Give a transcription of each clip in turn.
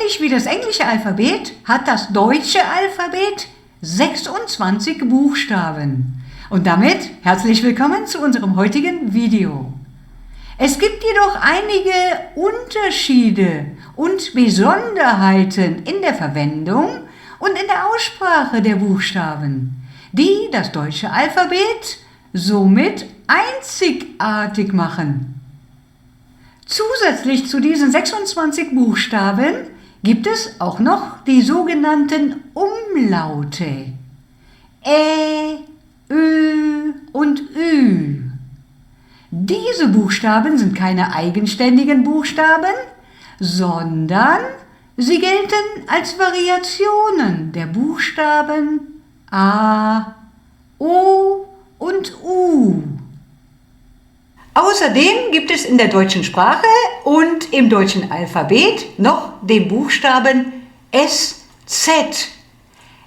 Ähnlich wie das englische Alphabet hat das deutsche Alphabet 26 Buchstaben. Und damit herzlich willkommen zu unserem heutigen Video. Es gibt jedoch einige Unterschiede und Besonderheiten in der Verwendung und in der Aussprache der Buchstaben, die das deutsche Alphabet somit einzigartig machen. Zusätzlich zu diesen 26 Buchstaben gibt es auch noch die sogenannten Umlaute Ä, Ö und Ü. Diese Buchstaben sind keine eigenständigen Buchstaben, sondern sie gelten als Variationen der Buchstaben A, O und U. Außerdem gibt es in der deutschen Sprache und im deutschen Alphabet noch den Buchstaben SZ,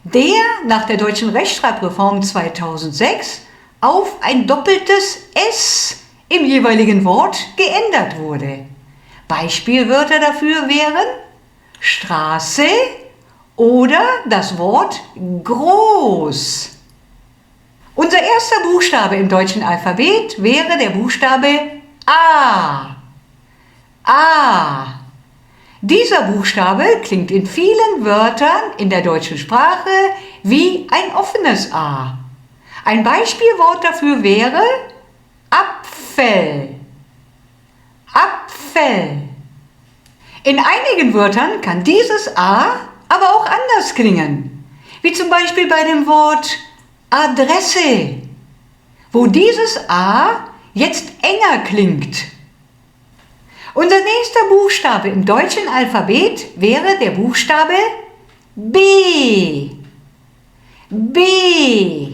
der nach der deutschen Rechtschreibreform 2006 auf ein doppeltes S im jeweiligen Wort geändert wurde. Beispielwörter dafür wären Straße oder das Wort groß. Unser erster Buchstabe im deutschen Alphabet wäre der Buchstabe A. A. Dieser Buchstabe klingt in vielen Wörtern in der deutschen Sprache wie ein offenes A. Ein Beispielwort dafür wäre Apfel. Apfel. In einigen Wörtern kann dieses A aber auch anders klingen, wie zum Beispiel bei dem Wort Adresse, wo dieses A jetzt enger klingt. Unser nächster Buchstabe im deutschen Alphabet wäre der Buchstabe B. B.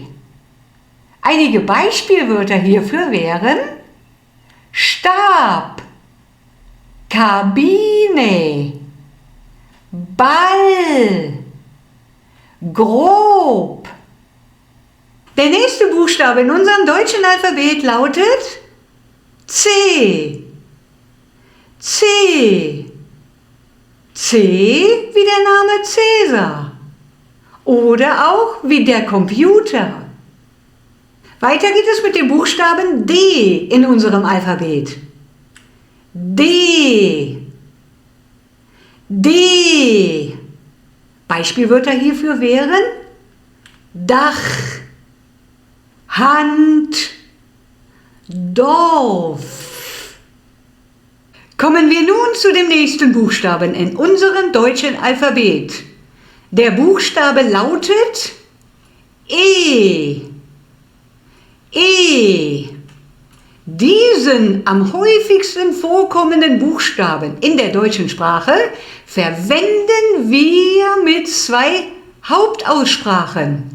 Einige Beispielwörter hierfür wären Stab, Kabine, Ball, grob. Der nächste Buchstabe in unserem deutschen Alphabet lautet C. C. C wie der Name Cäsar oder auch wie der Computer. Weiter geht es mit dem Buchstaben D in unserem Alphabet. D. D. Beispielwörter hierfür wären Dach, Hand, Dorf. Kommen wir nun zu dem nächsten Buchstaben in unserem deutschen Alphabet. Der Buchstabe lautet E. E. Diesen am häufigsten vorkommenden Buchstaben in der deutschen Sprache verwenden wir mit zwei Hauptaussprachen.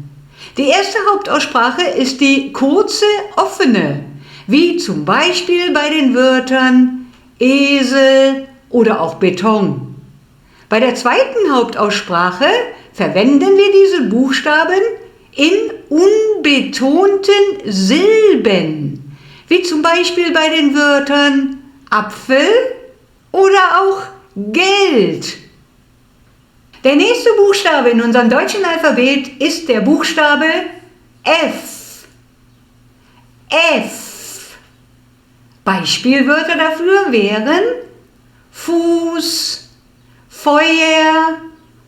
Die erste Hauptaussprache ist die kurze, offene, wie zum Beispiel bei den Wörtern Esel oder auch Beton. Bei der zweiten Hauptaussprache verwenden wir diese Buchstaben in unbetonten Silben, wie zum Beispiel bei den Wörtern Apfel oder auch Geld. Der nächste Buchstabe in unserem deutschen Alphabet ist der Buchstabe F. F. Beispielwörter dafür wären Fuß, Feuer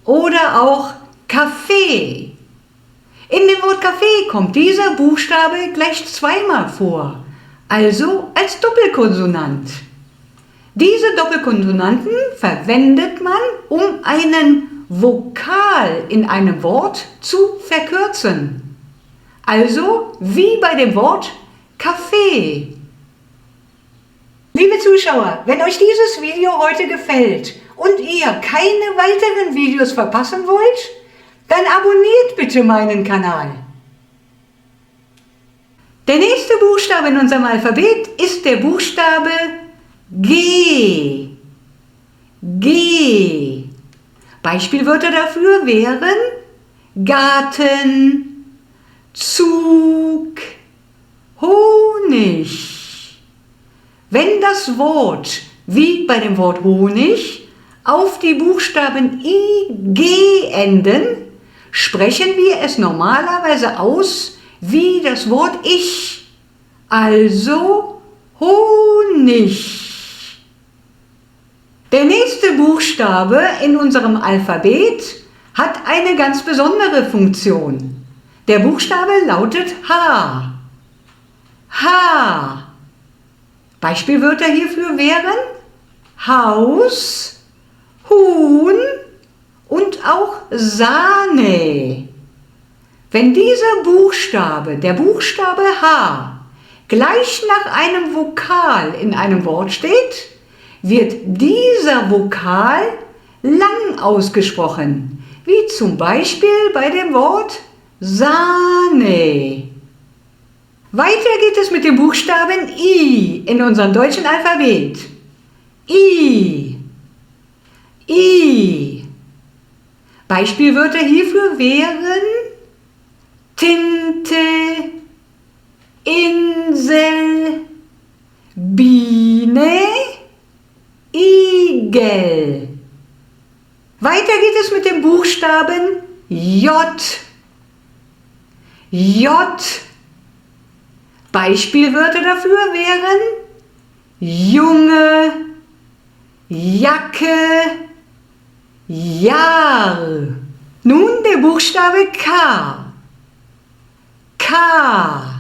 oder auch Kaffee. In dem Wort Kaffee kommt dieser Buchstabe gleich zweimal vor, also als Doppelkonsonant. Diese Doppelkonsonanten verwendet man, um einen Vokal in einem Wort zu verkürzen. Also wie bei dem Wort Kaffee. Liebe Zuschauer, wenn euch dieses Video heute gefällt und ihr keine weiteren Videos verpassen wollt, dann abonniert bitte meinen Kanal. Der nächste Buchstabe in unserem Alphabet ist der Buchstabe G. G. Beispielwörter dafür wären Garten, Zug, Honig. Wenn das Wort wie bei dem Wort Honig auf die Buchstaben IG enden, sprechen wir es normalerweise aus wie das Wort Ich, also Honig. Der nächste Buchstabe in unserem Alphabet hat eine ganz besondere Funktion. Der Buchstabe lautet H. H. Beispielwörter hierfür wären Haus, Huhn und auch Sahne. Wenn dieser Buchstabe, der Buchstabe H, gleich nach einem Vokal in einem Wort steht, wird dieser Vokal lang ausgesprochen, wie zum Beispiel bei dem Wort Sahne. Weiter geht es mit dem Buchstaben I in unserem deutschen Alphabet. I. I. Beispielwörter hierfür wären Tinte, Insel, Biene, Igel. Weiter geht es mit dem Buchstaben J. J. Beispielwörter dafür wären Junge, Jacke, Jahr. Nun der Buchstabe K. K.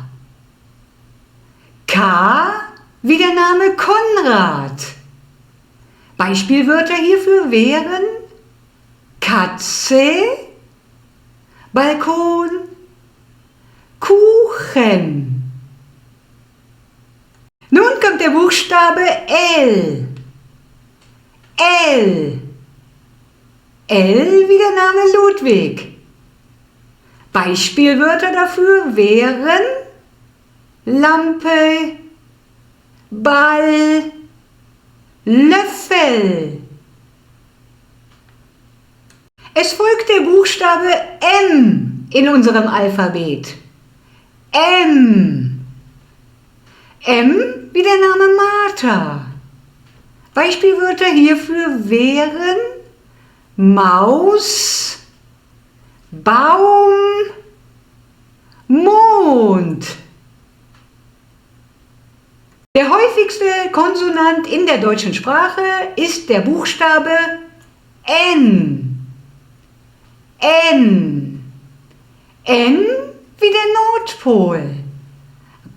K wie der Name Konrad. Beispielwörter hierfür wären Katze, Balkon, Kuchen. Nun kommt der Buchstabe L. L. L wie der Name Ludwig. Beispielwörter dafür wären Lampe, Ball, Löffel. Es folgt der Buchstabe M in unserem Alphabet. M. M wie der Name Martha. Beispielwörter hierfür wären Maus, Baum, Mond. Der häufigste Konsonant in der deutschen Sprache ist der Buchstabe N. N. N wie der Nordpol.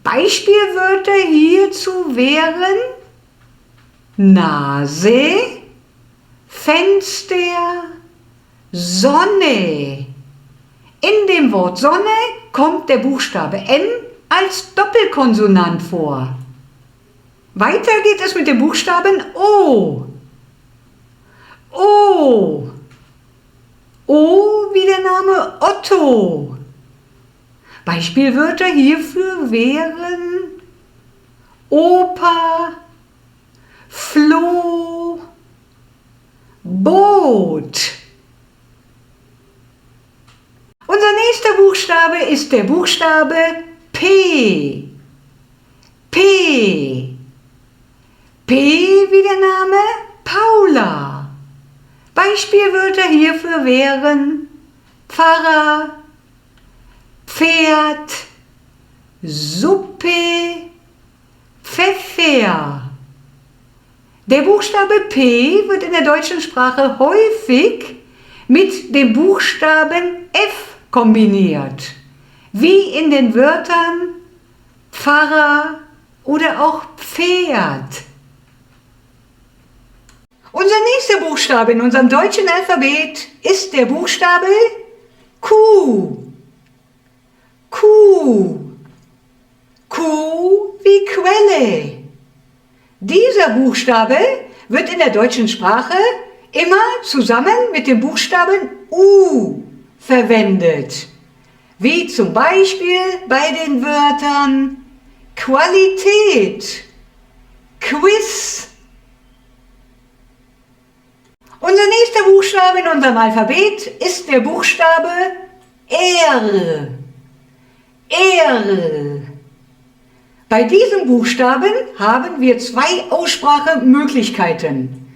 Beispielwörter hierzu wären Nase, Fenster, Sonne. In dem Wort Sonne kommt der Buchstabe N als Doppelkonsonant vor. Weiter geht es mit dem Buchstaben O. O. O wie der Name Otto. Beispielwörter hierfür wären Oper, Floh, Boot. Unser nächster Buchstabe ist der Buchstabe P. P. P wie der Name Paula. Beispielwörter hierfür wären Pfarrer, Pferd, Suppe, Pfeffer. Der Buchstabe P wird in der deutschen Sprache häufig mit dem Buchstaben F kombiniert, wie in den Wörtern Pfarrer oder auch Pferd. Unser nächster Buchstabe in unserem deutschen Alphabet ist der Buchstabe Q. Q. Q wie Quelle. Dieser Buchstabe wird in der deutschen Sprache immer zusammen mit dem Buchstaben U verwendet, wie zum Beispiel bei den Wörtern Qualität, Quiz. Unser nächster Buchstabe in unserem Alphabet ist der Buchstabe R. R. Bei diesem Buchstaben haben wir zwei Aussprachemöglichkeiten.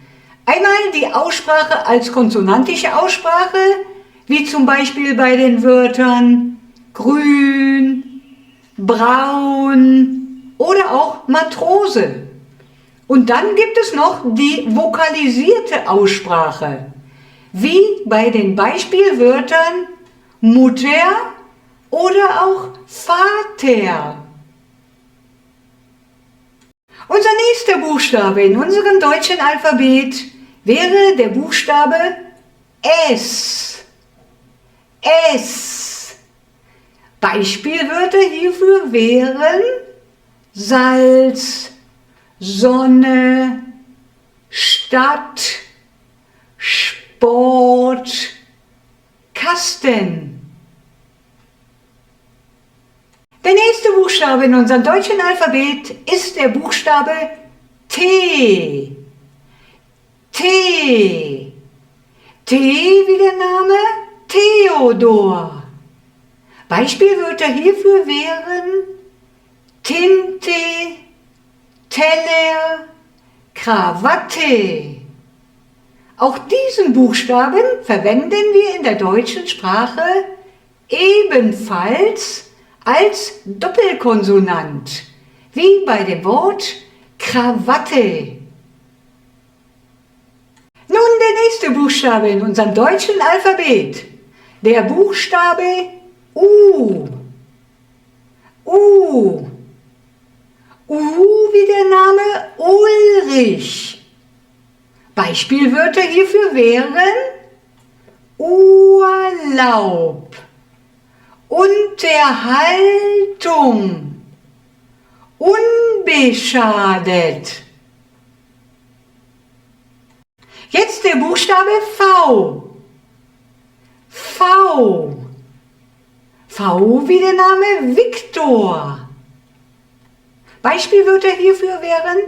Einmal die Aussprache als konsonantische Aussprache, wie zum Beispiel bei den Wörtern grün, braun oder auch Matrose. Und dann gibt es noch die vokalisierte Aussprache, wie bei den Beispielwörtern Mutter oder auch Vater. Unser nächster Buchstabe in unserem deutschen Alphabet wäre der Buchstabe S. S. Beispielwörter hierfür wären Salz, Sonne, Stadt, Sport, Kasten. Der nächste Buchstabe in unserem deutschen Alphabet ist der Buchstabe T. T. T wie der Name Theodor. Beispielwörter hierfür wären Tinte, Teller, Krawatte. Auch diesen Buchstaben verwenden wir in der deutschen Sprache ebenfalls als Doppelkonsonant, wie bei dem Wort Krawatte. Nun der nächste Buchstabe in unserem deutschen Alphabet, der Buchstabe U. U. U wie der Name Ulrich. Beispielwörter hierfür wären Urlaub, Unterhaltung, unbeschadet. Jetzt der Buchstabe V. V. V wie der Name Viktor. Beispielwörter hierfür wären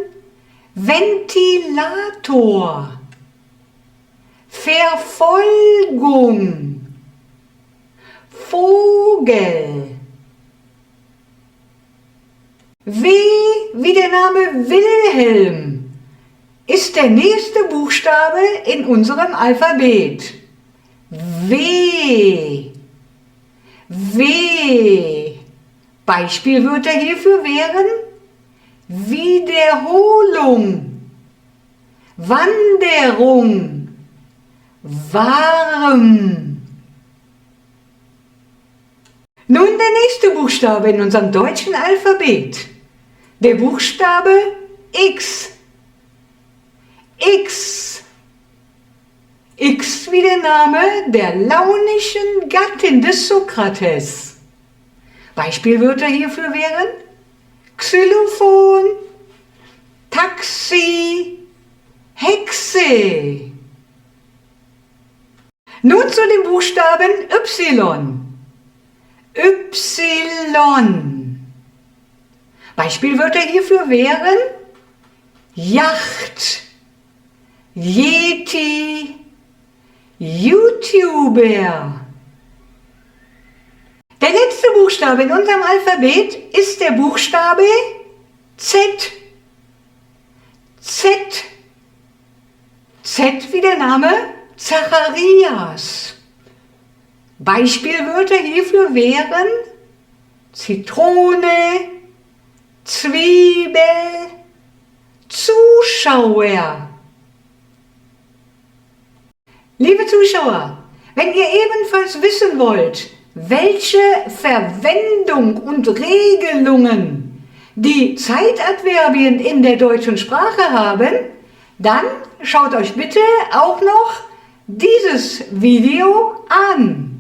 Ventilator, Verfolgung, Vogel. W wie der Name Wilhelm ist der nächste Buchstabe in unserem Alphabet. W. W. Beispielwörter hierfür wären Wiederholung, Wanderung, warm. Nun der nächste Buchstabe in unserem deutschen Alphabet, der Buchstabe X. X. X wie der Name der launischen Gattin des Sokrates. Beispielwörter hierfür wären Xylophon, Taxi, Hexe. Nun zu dem Buchstaben Y. Y. Beispielwörter hierfür wären Yacht, Yeti, YouTuber. Der letzte Buchstabe in unserem Alphabet ist der Buchstabe Z. Z. Z wie der Name Zacharias. Beispielwörter hierfür wären Zitrone, Zwiebel, Zuschauer. Liebe Zuschauer, wenn ihr ebenfalls wissen wollt, welche Verwendung und Regelungen die Zeitadverbien in der deutschen Sprache haben, dann schaut euch bitte auch noch dieses Video an.